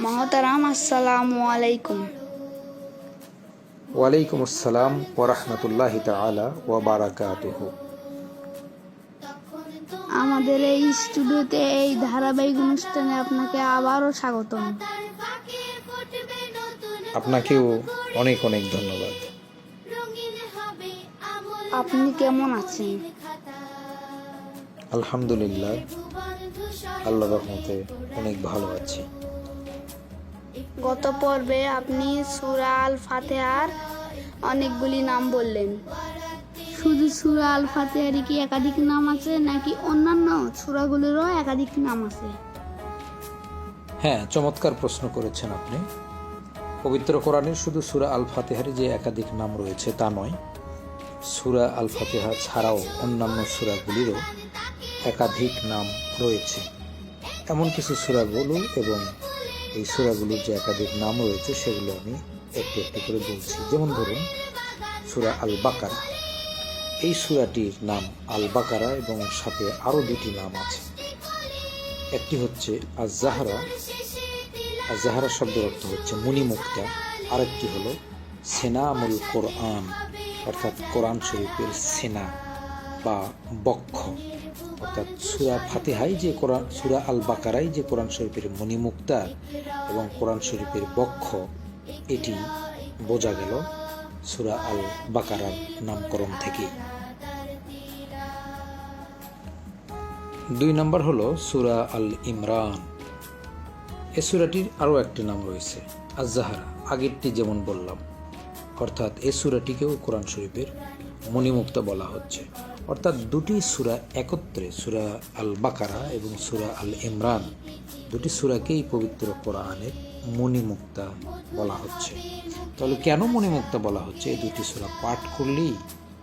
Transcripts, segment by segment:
মহতারাম, আসসালামু আলাইকুম। ওয়ালাইকুম আসসালাম ওয়া রাহমাতুল্লাহি তাআলা ওয়া বারাকাতুহু। আমাদের এই স্টুডিওতে এই ধারাবাহিক অনুষ্ঠানে আপনাকে আবারও স্বাগতম। আপনাকেও অনেক অনেক ধন্যবাদ। আপনি কেমন আছেন? আলহামদুলিল্লাহ, আল্লাহর রহমতে অনেক ভালো আছি। গত পর্বে আপনি সূরা আল ফাতিহার অনেকগুলি নাম বললেন। শুধু সূরা আল ফাতিহারই কি একাধিক নাম আছে, নাকি অন্যান্য সূরাগুলোরও একাধিক নাম আছে? হ্যাঁ, চমৎকার প্রশ্ন করেছেন আপনি। পবিত্র কোরআনের শুধু সূরা আল ফাতিহার যে একাধিক নাম রয়েছে তা নয়, সূরা আল ফাতিহা ছাড়াও অন্যান্য সূরাগুলিরও একাধিক নাম রয়েছে। এমন কিছু সূরাগুলো এবং এই সূরাগুলির যে একাধিক নাম রয়েছে সেগুলো আমি একটু একটু করে বলছি। যেমন ধরুন সূরা আল বাকারা, এই সূরাটির নাম আল বাকারা এবং সাথে আরও দুটি নাম আছে। একটি হচ্ছে আজ-জাহরা, আজ-জাহরা শব্দের অর্থ হচ্ছে মুনিমুক্তা। আরেকটি হলো সেনামুল কোরআন, অর্থাৎ কোরআন শরীফের সেনা বা বক্ষ। অর্থাৎ সূরা ফাতিহাই যে কোরআন, সূরা আল বাকারাই যে কোরআন শরীফের মণিমুক্তা এবং কোরআন শরীফের বক্ষ, এটি বোঝা গেল সূরা আল বাকারার নামকরণ থেকে। 2 নম্বর হলো সূরা আল ইমরান। এ সূরাটির আরও একটি নাম রয়েছে আজ-জাহরা, আগেরটি যেমন বললাম। অর্থাৎ এই সূরাটিকেও কোরআন শরীফের মণিমুক্তা বলা হচ্ছে। অর্থাৎ দুটি সূরা একত্রে, সূরা আল বাকারা এবং সূরা আল ইমরান, দুটি সূরাকেই পবিত্র কোরআনের মণিমুক্তা বলা হচ্ছে। তাহলে কেন মণিমুক্তা বলা হচ্ছে? এই দুটি সূরা পাঠ করলেই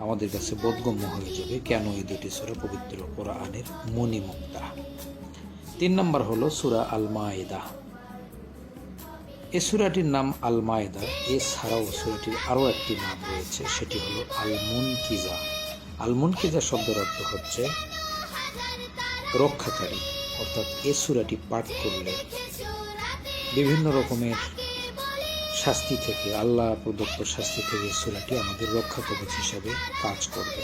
আমাদের কাছে বোধগম্য হয়ে যাবে কেন এই দুটি সূরা পবিত্র কোরআনের মণিমুক্তা। 3 নম্বর হলো সূরা আল মায়েদা। এই সূরাটির নাম আল মায়েদা। এছাড়াও সূরাটির আরও একটি নাম রয়েছে, সেটি হলো আল মুনকিজা। আল মুনকিজা শব্দের অর্থ হচ্ছে রক্ষাকারী। অর্থাৎ এই সূরাটি পাঠ করলে বিভিন্ন রকমের শাস্তি থেকে, আল্লাহ প্রদত্ত শাস্তি থেকে এই সূরাটি আমাদের রক্ষা কবচ হিসাবে কাজ করবে।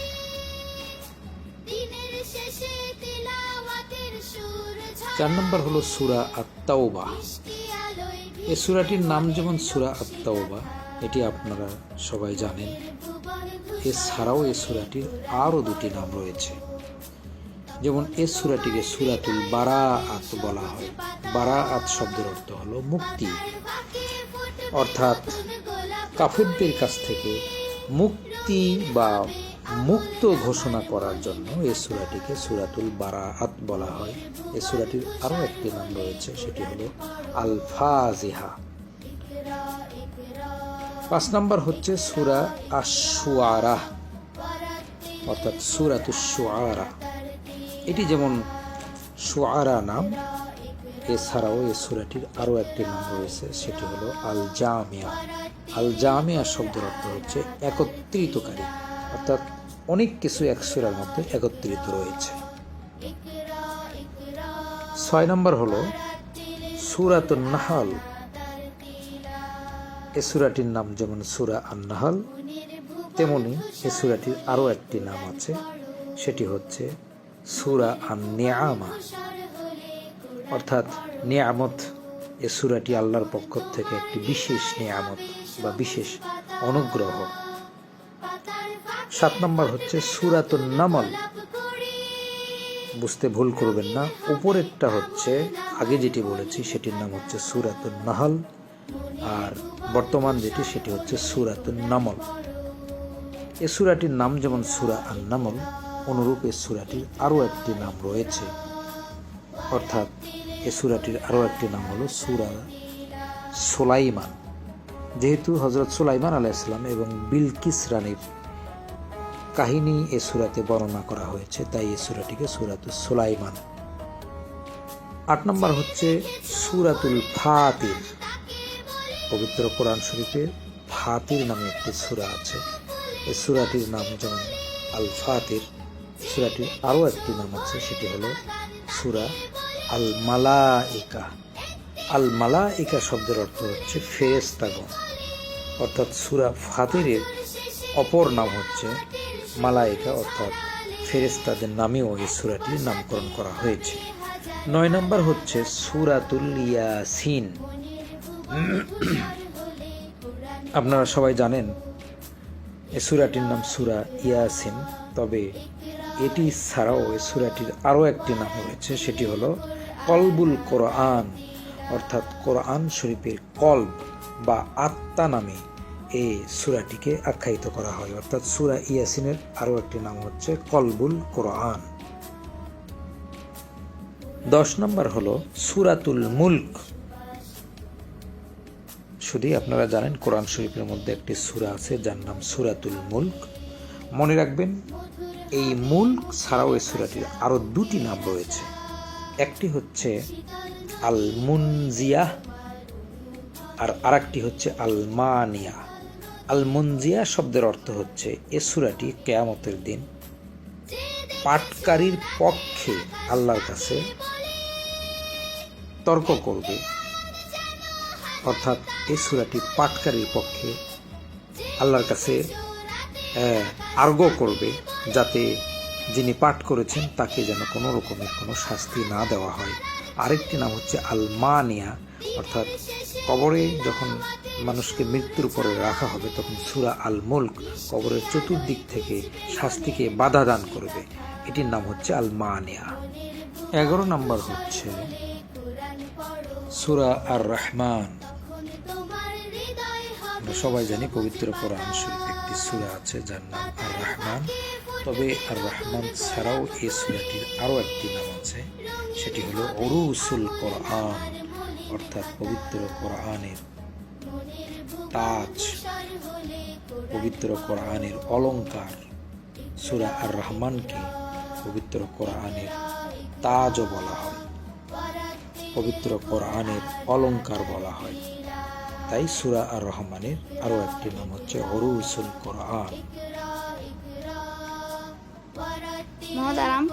4 নম্বর হলো সূরা আত-তাওবা। এই সূরাটির নাম যেমন সূরা আত-তাওবা, এটি আপনারা সবাই জানেন। এছাড়াও এই সূরাটির আরও দুটি নাম রয়েছে। যেমন এই সূরাটিকে সূরাতুল বারাআত বলা হয়। বারাআত শব্দের অর্থ হলো মুক্তি। অর্থাৎ কাফিরদের কাছ থেকে মুক্তি বা মুক্ত ঘোষণা করার জন্য এই সূরাটিকে সূরাতুল বারাআত বলা হয়। এই সূরাটির আরও একটি নাম রয়েছে, সেটি হলো আল ফাজিহা। 5 নম্বর হচ্ছে সূরা আশ-শুআরা, অর্থাৎ সূরাতুশ শুআরা। এটি যেমন শুআরা নাম, এছাড়াও এই সূরাটির আরও একটি নাম রয়েছে, সেটি হলো আল জামিয়া। আল জামিয়া শব্দের অর্থ হচ্ছে একত্রিতকারী। অর্থাৎ অনেক কিছু এক সূরার মধ্যে একত্রিত রয়েছে। 6 নম্বর হলো সূরাতুন নাহল। এই সূরাটির নাম যেমন সূরা আন-নাহল, তেমনি এই সূরাটির আরও একটি নাম আছে, সেটি হচ্ছে সূরা আন-নিআমা। অর্থাৎ নিয়ামত। এই সূরাটি আল্লাহর পক্ষ থেকে একটি বিশেষ নিয়ামত বা বিশেষ অনুগ্রহ। 7 নম্বর হচ্ছে সূরাতুন নামল। বুঝতে ভুল করবেন না, উপরেরটা হচ্ছে আগে যেটি বলেছি সেটির নাম হচ্ছে সূরাতুন নাহল, আর বর্তমান যেটি সেটি হচ্ছে সূরাতুন নামল। এই সূরাটির নাম যেমন সূরা আন-নামল, অনুরূপ এই সূরাটির আরও একটি নাম রয়েছে। অর্থাৎ এই সূরাটির আরও একটি নাম হলো সূরা সুলাইমান। যেহেতু হযরত সুলাইমান আলাইহিস সালাম এবং বিলকিস রানীর কাহিনী এই সূরাতে বর্ণনা করা হয়েছে, তাই এই সূরাটিকে সূরাতুস সুলাইমান। 8 নম্বর হচ্ছে সূরাতুল ফাতির। পবিত্র কোরআন শরীফে ফাতির নামে একটি সূরা আছে। এই সূরাটির নাম যেমন আল ফাতির, সূরাটির আরও একটি নাম আছে, সেটি হলো সূরা আল মালাইকা। আল মালাইকা শব্দের অর্থ হচ্ছে ফেরেশতাগণ, অর্থাৎ সূরা ফাতিরের অপর নাম হচ্ছে মালাইকা, অর্থাৎ ফেরেশতাদের নামেও এই সূরাটির নামকরণ করা হয়েছে। 9 নম্বর হচ্ছে সূরাতুল ইয়াসিন। আপনারা সবাই জানেন এই সূরাটির নাম সূরা ইয়াসিন, তবে এটি ছাড়াও এই সূরাটির আরও একটি নাম রয়েছে, সেটি হলো কলবুল কোরআন, অর্থাৎ কোরআন শরীফের কলব বা আত্মা নামে এই সূরাটিকে আখ্যায়িত করা হয়। অর্থাৎ সূরা ইয়াসিনের আরও একটি নাম হচ্ছে কলবুল কোরআন। 10 নম্বর হলো সূরাতুল মুলক। শুধু আপনারা জানেন কোরআন শরীফের মধ্যে একটি সূরা আছে যার নাম সূরাতুল মুলক। মনে রাখবেন এই মুলক ছাড়াও এই সূরাটির আরও 2টি নাম রয়েছে। একটি হচ্ছে আল মুনজিয়া আর আরেকটি হচ্ছে আল মানিয়া। আল মুনজিয়া শব্দের অর্থ হচ্ছে এ সূরাটি কিয়ামতের দিন পাঠকারীর পক্ষে আল্লাহর কাছে তর্ক করবে, অর্থাৎ এই সূরাটি পাঠকারীর পক্ষে আল্লাহর কাছে আর্গ্য করবে, যাতে যিনি পাঠ করেছেন তাকে যেন কোনো রকমের কোনো শাস্তি না দেওয়া হয়। আরেকটি নাম হচ্ছে আল মানিয়া, অর্থাৎ কবরে যখন মানুষকে মৃত্যুর পরে রাখা হবে তখন সূরা আল মুলক কবরের চতুর্দিক থেকে শাস্তিকে বাধা দান করবে, এটির নাম হচ্ছে আল মানিয়া। 11 নম্বর হচ্ছে সূরা আর রহমান। আমরা সবাই জানি পবিত্র কোরআন শরীফে একটি সূরা আছে যার নাম আর রহমান, তবে আর রহমান ছাড়াও এই সূরাটির আরও একটি নাম আছে, সেটি হলো উরুসুল কোরআন, অর্থাৎ পবিত্র কোরআনের তাজ, পবিত্র কোরআনের অলংকার। সূরা আর রহমানকে পবিত্র কোরআনের তাজও বলা হয়, পবিত্র কোরআনের অলংকার বলা হয়। তাই সূরা আর রহমানের আরও একটি নাম হচ্ছে উরুসুল কোরআন। মহতারাম,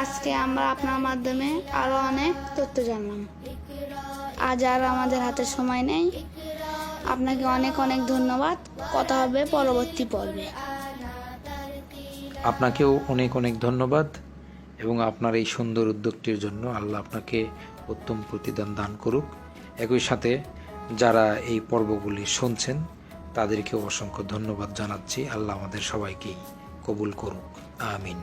আজকে আমরা আপনার মাধ্যমে আরো অনেক তথ্য জানলাম। আজ আর আমাদের হাতে সময় নেই। আপনাকে অনেক অনেক ধন্যবাদ। কথা হবে পরবর্তী পর্বে। আপনাকেও অনেক অনেক ধন্যবাদ এবং আপনার এই সুন্দর উদ্যোগটির জন্য আল্লাহ আপনাকে উত্তম প্রতিদান দান করুক। একই সাথে যারা এই পর্বগুলি শুনছেন তাদেরকেও অসংখ্য ধন্যবাদ জানাচ্ছি। আল্লাহ আমাদের সবাইকে কবুল করুক, আমিন।